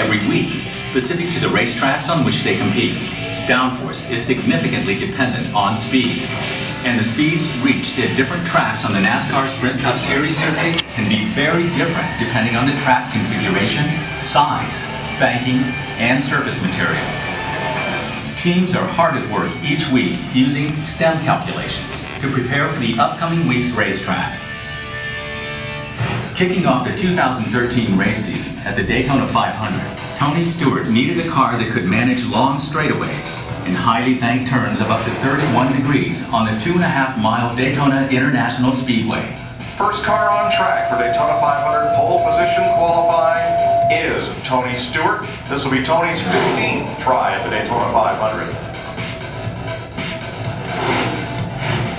every week, specific to the racetracks on which they compete. Downforce is significantly dependent on speed, and the speeds reached at different tracks on the NASCAR Sprint Cup Series circuit can be very different depending on the track configuration, size, banking, and surface material. Teams are hard at work each week using STEM calculations to prepare for the upcoming week's racetrack. Kicking off the 2013 race season at the Daytona 500, Tony Stewart needed a car that could manage long straightaways and highly banked turns of up to 31 degrees on the 2.5-mile Daytona International Speedway. First car on track for Daytona 500 pole position qualifying is Tony Stewart. This will be Tony's 15th try at the Daytona 500.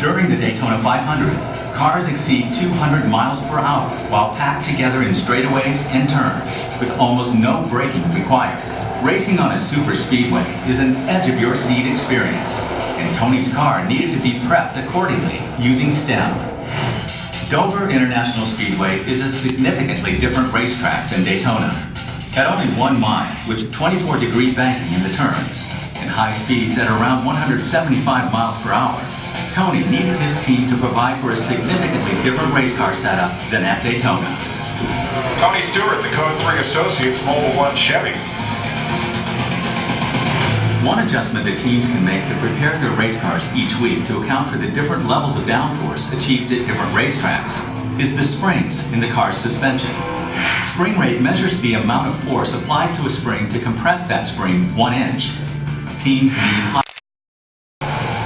During the Daytona 500, cars exceed 200 miles per hour while packed together in straightaways and turns, with almost no braking required. Racing on a super speedway is an edge-of-your-seat experience, and Tony's car needed to be prepped accordingly using STEM. Dover International Speedway is a significantly different racetrack than Daytona. At only 1 mile, with 24-degree banking in the turns, and high speeds at around 175 miles per hour, Tony needed his team to provide for a significantly different race car setup than at Daytona. Tony Stewart, the Code 3 Associates Mobile 1 Chevy. One adjustment that teams can make to prepare their race cars each week to account for the different levels of downforce achieved at different racetracks is the springs in the car's suspension. Spring rate measures the amount of force applied to a spring to compress that spring 1 inch. Teams need high.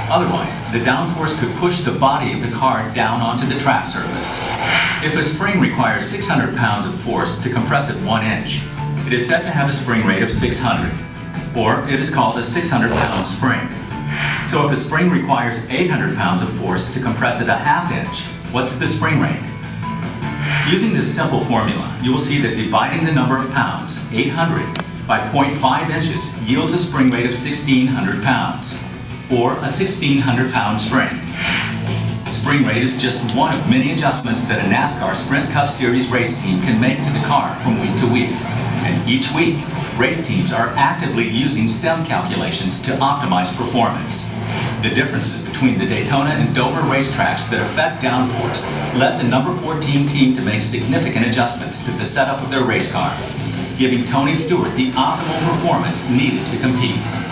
Otherwise, the downforce could push the body of the car down onto the track surface. If a spring requires 600 pounds of force to compress it 1 inch, it is said to have a spring rate of 600, or it is called a 600-pound spring. So if a spring requires 800 pounds of force to compress it a ½ inch, what's the spring rate? Using this simple formula, you will see that dividing the number of pounds, 800, by 0.5 inches yields a spring rate of 1,600 pounds. Or a 1,600-pound spring. Spring rate is just one of many adjustments that a NASCAR Sprint Cup Series race team can make to the car from week to week. And each week, race teams are actively using STEM calculations to optimize performance. The differences between the Daytona and Dover racetracks that affect downforce led the number 14 team to make significant adjustments to the setup of their race car, giving Tony Stewart the optimal performance needed to compete.